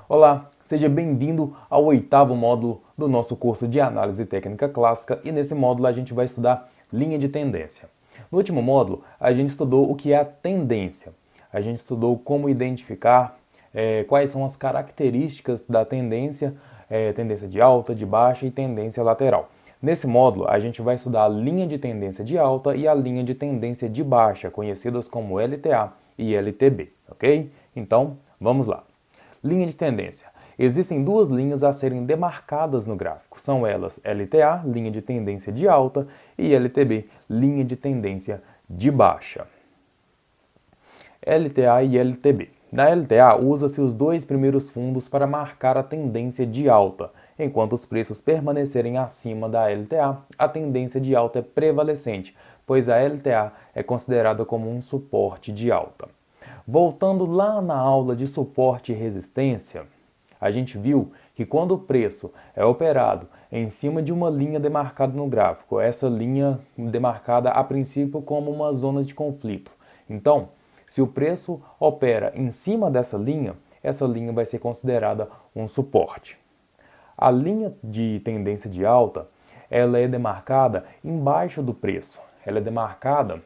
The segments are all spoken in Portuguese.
Olá, seja bem-vindo ao 8º módulo do nosso curso de Análise Técnica Clássica e nesse módulo a gente vai estudar linha de tendência. No último módulo a gente estudou o que é a tendência, a gente estudou como identificar quais são as características da tendência, tendência de alta, de baixa e tendência lateral. Nesse módulo a gente vai estudar a linha de tendência de alta e a linha de tendência de baixa, conhecidas como LTA e LTB, ok? Então, vamos lá. Linha de tendência. Existem duas linhas a serem demarcadas no gráfico. São elas LTA, linha de tendência de alta, e LTB, linha de tendência de baixa. LTA e LTB. Na LTA, usa-se os dois primeiros fundos para marcar a tendência de alta. Enquanto os preços permanecerem acima da LTA, a tendência de alta é prevalecente, pois a LTA é considerada como um suporte de alta. Voltando lá na aula de suporte e resistência, a gente viu que quando o preço é operado em cima de uma linha demarcada no gráfico, essa linha demarcada a princípio como uma zona de conflito. Então, se o preço opera em cima dessa linha, essa linha vai ser considerada um suporte. A linha de tendência de alta, ela é demarcada embaixo do preço. Ela é demarcada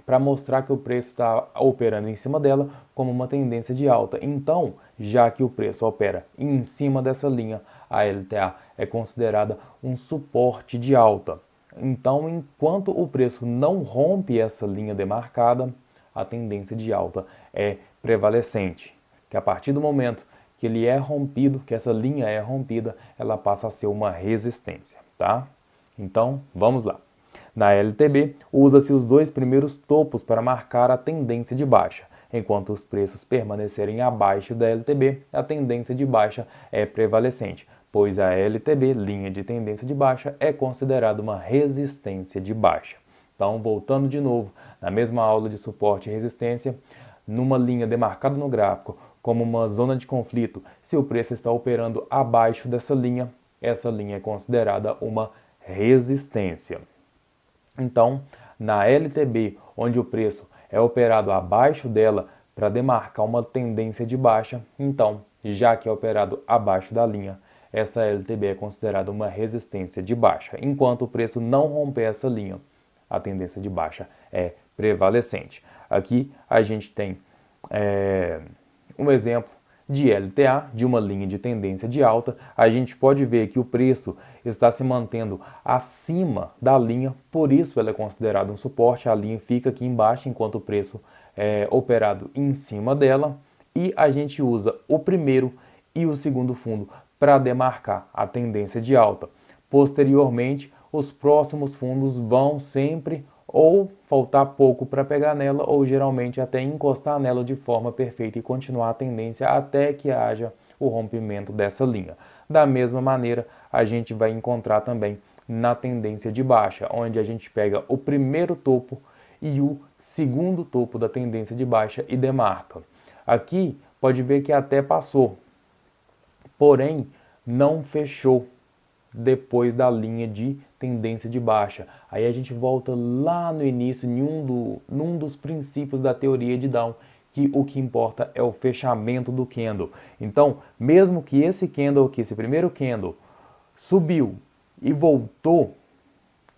para mostrar que o preço está operando em cima dela como uma tendência de alta. Então, já que o preço opera em cima dessa linha, a LTA é considerada um suporte de alta. Então, enquanto o preço não rompe essa linha demarcada, a tendência de alta é prevalecente. Que a partir do momento que ele é rompido, que essa linha é rompida, ela passa a ser uma resistência, tá? Então, vamos lá. Na LTB, usa-se os dois primeiros topos para marcar a tendência de baixa. Enquanto os preços permanecerem abaixo da LTB, a tendência de baixa é prevalecente, pois a LTB, linha de tendência de baixa, é considerada uma resistência de baixa. Então, voltando de novo, na mesma aula de suporte e resistência, numa linha demarcada no gráfico como uma zona de conflito, se o preço está operando abaixo dessa linha, essa linha é considerada uma resistência. Então, na LTB, onde o preço é operado abaixo dela para demarcar uma tendência de baixa, então, já que é operado abaixo da linha, essa LTB é considerada uma resistência de baixa. Enquanto o preço não romper essa linha, a tendência de baixa é prevalecente. Aqui a gente tem um exemplo de LTA, de uma linha de tendência de alta. A gente pode ver que o preço está se mantendo acima da linha, por isso ela é considerada um suporte. A linha fica aqui embaixo enquanto o preço é operado em cima dela, e a gente usa o primeiro e o segundo fundo para demarcar a tendência de alta. Posteriormente, os próximos fundos vão sempre ou faltar pouco para pegar nela, ou geralmente até encostar nela de forma perfeita e continuar a tendência até que haja o rompimento dessa linha. Da mesma maneira, a gente vai encontrar também na tendência de baixa, onde a gente pega o primeiro topo e o segundo topo da tendência de baixa e demarca. Aqui pode ver que até passou, porém não fechou depois da linha de tendência de baixa. Aí a gente volta lá no início, num dos princípios da teoria de Down, que o que importa é o fechamento do candle. Então, mesmo que esse candle aqui, esse primeiro candle, subiu e voltou,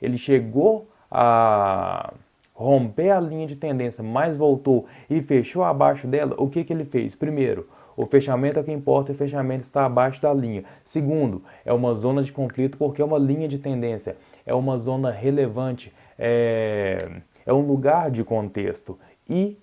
ele chegou a romper a linha de tendência, mas voltou e fechou abaixo dela, o que ele fez? Primeiro, o fechamento é o que importa e o fechamento está abaixo da linha. Segundo, é uma zona de conflito porque é uma linha de tendência, é uma zona relevante, é um lugar de contexto. E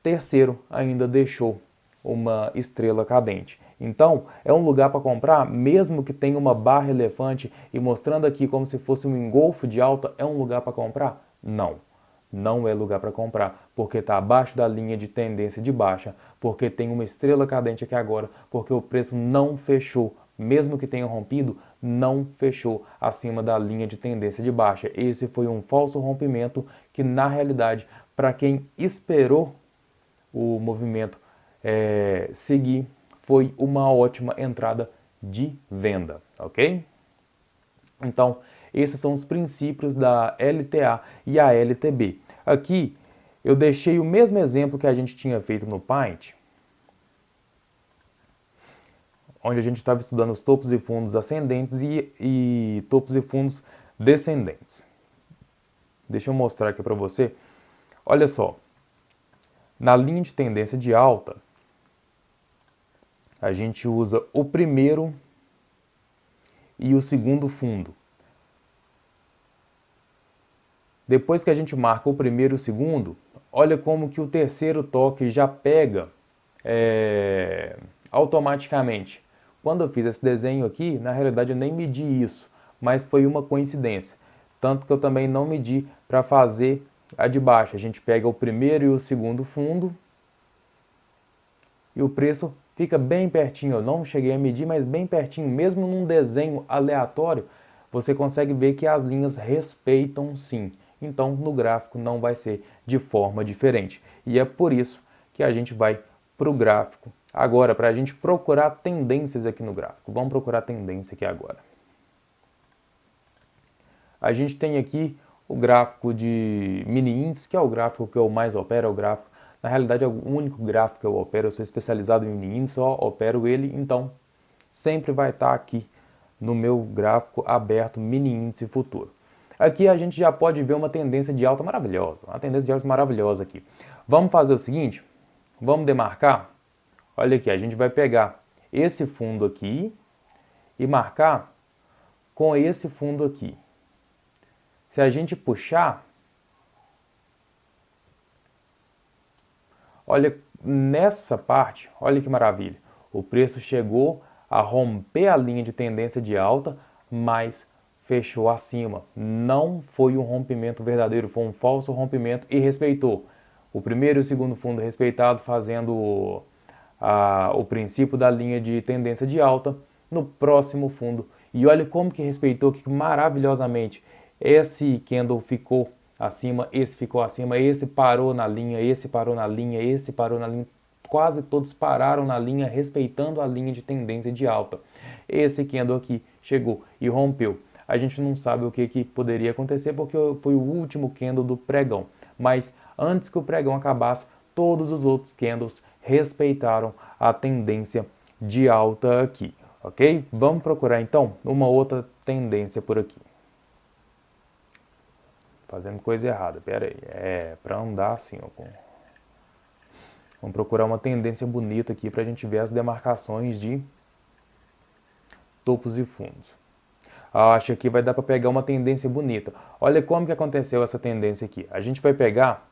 terceiro, ainda deixou uma estrela cadente. Então, é um lugar para comprar, mesmo que tenha uma barra elefante e mostrando aqui como se fosse um engolfo de alta, é um lugar para comprar? Não. Não é lugar para comprar, porque está abaixo da linha de tendência de baixa, porque tem uma estrela cadente aqui agora, porque o preço não fechou, mesmo que tenha rompido, não fechou acima da linha de tendência de baixa. Esse foi um falso rompimento que, na realidade, para quem esperou o movimento seguir, foi uma ótima entrada de venda, ok? Então, esses são os princípios da LTA e a LTB. Aqui eu deixei o mesmo exemplo que a gente tinha feito no Paint. onde a gente estava estudando os topos e fundos ascendentes e topos e fundos descendentes. Deixa eu mostrar aqui para você. Olha só, na linha de tendência de alta, a gente usa o primeiro e o segundo fundo. Depois que a gente marca o primeiro e o segundo, olha como que o terceiro toque já pega automaticamente. Quando eu fiz esse desenho aqui, na realidade eu nem medi isso, mas foi uma coincidência. Tanto que eu também não medi para fazer a de baixo. A gente pega o primeiro e o segundo fundo e o preço fica bem pertinho. Eu não cheguei a medir, mas bem pertinho. Mesmo num desenho aleatório, você consegue ver que as linhas respeitam sim. Então, no gráfico não vai ser de forma diferente. E é por isso que a gente vai para o gráfico agora, para a gente procurar tendências aqui no gráfico. Vamos procurar tendência aqui agora. A gente tem aqui o gráfico de mini índice, que é o gráfico que eu mais opero, na realidade é o único gráfico que eu opero, eu sou especializado em mini índice, só opero ele, então sempre vai estar aqui no meu gráfico aberto mini índice futuro. Aqui a gente já pode ver uma tendência de alta maravilhosa, uma tendência de alta maravilhosa aqui. Vamos fazer o seguinte, vamos demarcar, olha aqui, a gente vai pegar esse fundo aqui e marcar com esse fundo aqui. Se a gente puxar, olha nessa parte, olha que maravilha. O preço chegou a romper a linha de tendência de alta, mas fechou acima. Não foi um rompimento verdadeiro, foi um falso rompimento e respeitou. O primeiro e o segundo fundo respeitado, fazendo o princípio da linha de tendência de alta no próximo fundo. E olha como que respeitou, que maravilhosamente. Esse candle ficou acima, esse ficou acima, esse parou na linha, esse parou na linha, esse parou na linha. Quase todos pararam na linha, respeitando a linha de tendência de alta. Esse candle aqui chegou e rompeu. A gente não sabe o que poderia acontecer porque foi o último candle do pregão. Mas antes que o pregão acabasse, todos os outros candles respeitaram a tendência de alta aqui. Ok? Vamos procurar então uma outra tendência por aqui. Fazendo coisa errada, pera aí. Para andar assim, ó. Vamos procurar uma tendência bonita aqui para a gente ver as demarcações de topos e fundos. Acho que aqui vai dar para pegar uma tendência bonita. Olha como que aconteceu essa tendência aqui. A gente vai pegar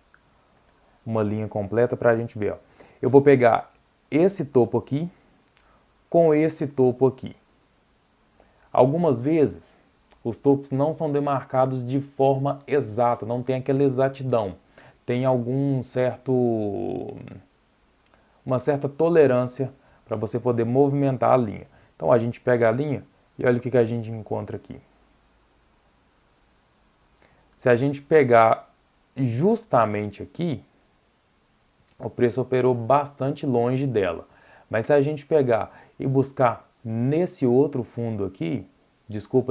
uma linha completa para a gente ver. Ó. Eu vou pegar esse topo aqui com esse topo aqui. Algumas vezes os topos não são demarcados de forma exata, não tem aquela exatidão. Tem uma certa tolerância para você poder movimentar a linha. Então a gente pega a linha e olha o que a gente encontra aqui. Se a gente pegar justamente aqui, o preço operou bastante longe dela. Mas se a gente pegar e buscar nesse outro fundo aqui,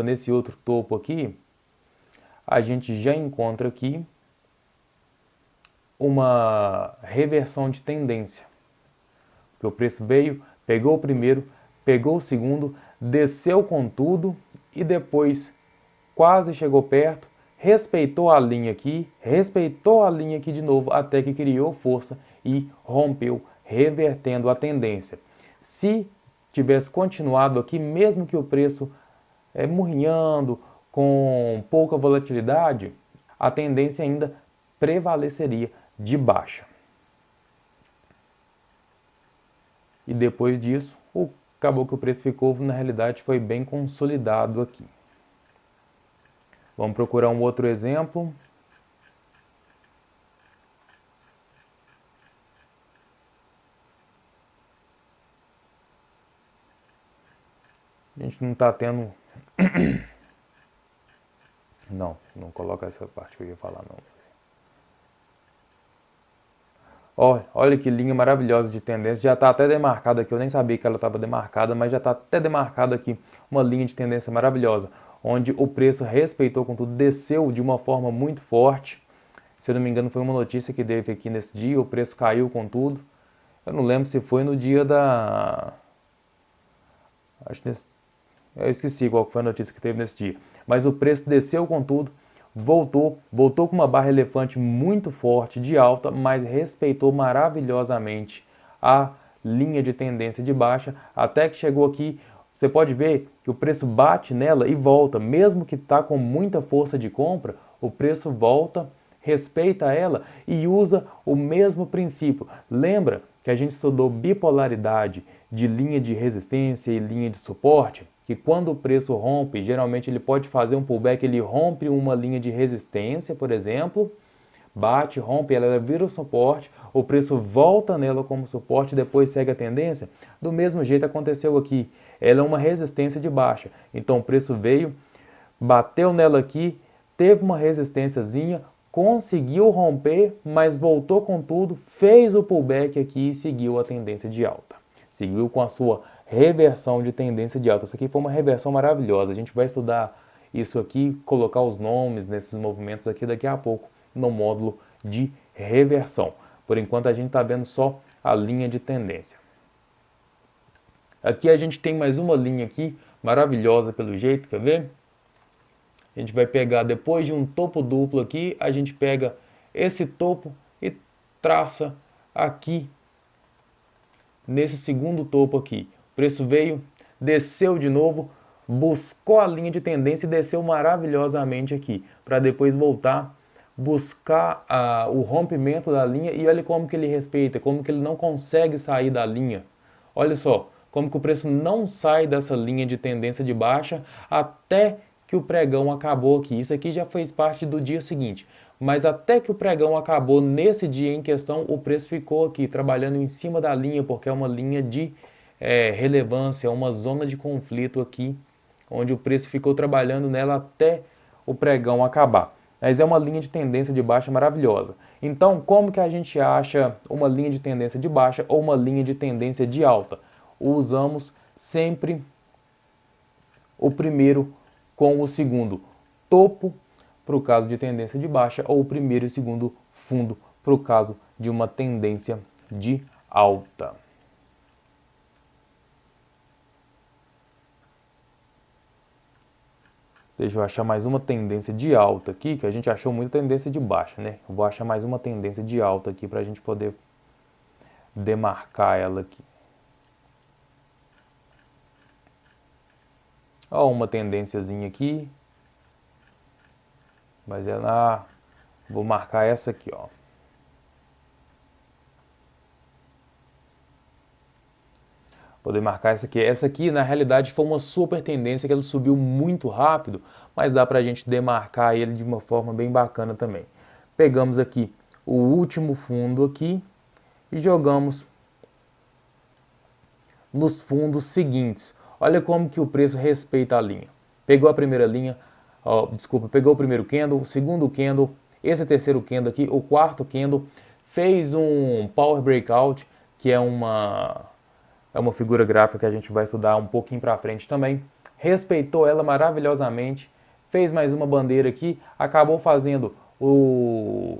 nesse outro topo aqui, a gente já encontra aqui uma reversão de tendência. Porque o preço veio, pegou o primeiro, pegou o segundo, desceu com tudo e depois quase chegou perto, respeitou a linha aqui de novo até que criou força e rompeu, revertendo a tendência. Se tivesse continuado aqui, mesmo que o preço murrinhando, com pouca volatilidade, a tendência ainda prevaleceria de baixa. E depois disso, acabou que o preço ficou, na realidade, foi bem consolidado aqui. Vamos procurar um outro exemplo. A gente não está tendo... Não coloca essa parte que eu ia falar, não. Olha que linha maravilhosa de tendência, já está até demarcada aqui, eu nem sabia que ela estava demarcada, mas já está até demarcada aqui uma linha de tendência maravilhosa, onde o preço respeitou com tudo, desceu de uma forma muito forte. Se eu não me engano foi uma notícia que teve aqui nesse dia, o preço caiu com tudo. Eu não lembro se foi no dia Acho que eu esqueci qual foi a notícia que teve nesse dia. Mas o preço desceu com tudo, voltou com uma barra elefante muito forte de alta, mas respeitou maravilhosamente a linha de tendência de baixa, até que chegou aqui. Você pode ver que o preço bate nela e volta, mesmo que está com muita força de compra, o preço volta, respeita ela e usa o mesmo princípio. Lembra que a gente estudou bipolaridade de linha de resistência e linha de suporte? Que quando o preço rompe, geralmente ele pode fazer um pullback, ele rompe uma linha de resistência, por exemplo, bate, rompe, ela vira o suporte, o preço volta nela como suporte, depois segue a tendência. Do mesmo jeito aconteceu aqui, ela é uma resistência de baixa, então o preço veio, bateu nela aqui, teve uma resistênciazinha, conseguiu romper, mas voltou com tudo, fez o pullback aqui e seguiu a tendência de alta. Seguiu com a sua reversão de tendência de alta. Isso aqui foi uma reversão maravilhosa. A gente vai estudar isso aqui, colocar os nomes nesses movimentos aqui daqui a pouco no módulo de reversão. Por enquanto a gente está vendo só a linha de tendência. Aqui a gente tem mais uma linha aqui, maravilhosa pelo jeito, quer ver? A gente vai pegar, depois de um topo duplo aqui, a gente pega esse topo e traça aqui nesse segundo topo aqui. O preço veio, desceu de novo, buscou a linha de tendência e desceu maravilhosamente aqui, para depois voltar, buscar o rompimento da linha e olha como que ele respeita, como que ele não consegue sair da linha. Olha só, como que o preço não sai dessa linha de tendência de baixa até que o pregão acabou aqui. Isso aqui já fez parte do dia seguinte. Mas até que o pregão acabou nesse dia em questão, o preço ficou aqui trabalhando em cima da linha, porque é uma linha de relevância, é uma zona de conflito aqui, onde o preço ficou trabalhando nela até o pregão acabar. Mas é uma linha de tendência de baixa maravilhosa. Então, como que a gente acha uma linha de tendência de baixa ou uma linha de tendência de alta? Usamos sempre o primeiro com o segundo topo para o caso de tendência de baixa ou o primeiro e segundo fundo para o caso de uma tendência de alta. Deixa eu achar mais uma tendência de alta aqui, que a gente achou muita tendência de baixa, né? Eu vou achar mais uma tendência de alta aqui para a gente poder demarcar ela aqui. Ó, uma tendênciazinha aqui. Mas ela... Vou marcar essa aqui, ó. Poder marcar essa aqui. Essa aqui, na realidade, foi uma super tendência que ela subiu muito rápido, mas dá pra gente demarcar ele de uma forma bem bacana também. Pegamos aqui o último fundo aqui e jogamos nos fundos seguintes. Olha como que o preço respeita a linha. Pegou a primeira linha, pegou o primeiro candle, o segundo candle, esse terceiro candle aqui, o quarto candle, fez um Power Breakout, que é uma figura gráfica que a gente vai estudar um pouquinho para frente também. Respeitou ela maravilhosamente, fez mais uma bandeira aqui, acabou fazendo o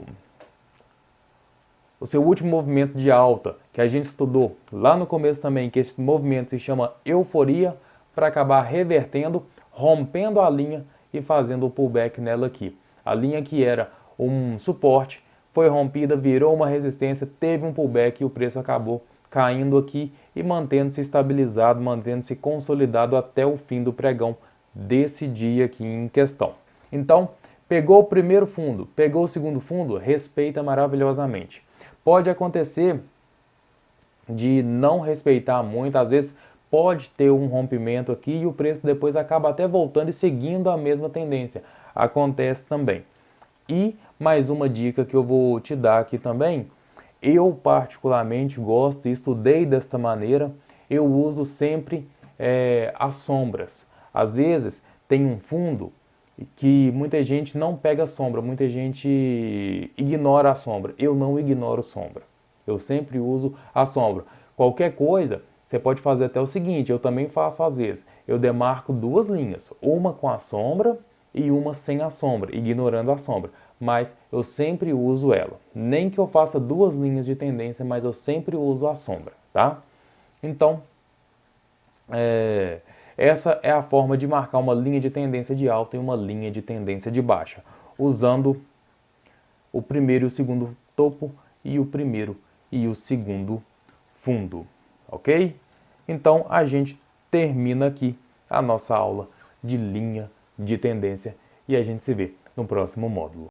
seu último movimento de alta, que a gente estudou lá no começo também, que esse movimento se chama euforia, para acabar revertendo, rompendo a linha e fazendo o pullback nela aqui. A linha que era um suporte foi rompida, virou uma resistência, teve um pullback e o preço acabou caindo aqui e mantendo-se estabilizado, mantendo-se consolidado até o fim do pregão desse dia aqui em questão. Então, pegou o primeiro fundo, pegou o segundo fundo, respeita maravilhosamente. Pode acontecer de não respeitar muito, às vezes pode ter um rompimento aqui e o preço depois acaba até voltando e seguindo a mesma tendência. Acontece também. E mais uma dica que eu vou te dar aqui também, eu particularmente gosto e estudei desta maneira, eu uso sempre as sombras. Às vezes tem um fundo que muita gente não pega sombra, muita gente ignora a sombra. Eu não ignoro sombra. Eu sempre uso a sombra. Qualquer coisa, você pode fazer até o seguinte, eu também faço às vezes. Eu demarco duas linhas, uma com a sombra e uma sem a sombra, ignorando a sombra. Mas eu sempre uso ela. Nem que eu faça duas linhas de tendência, mas eu sempre uso a sombra, tá? Então, Essa é a forma de marcar uma linha de tendência de alta e uma linha de tendência de baixa, usando o primeiro e o segundo topo e o primeiro e o segundo fundo, ok? Então a gente termina aqui a nossa aula de linha de tendência e a gente se vê no próximo módulo.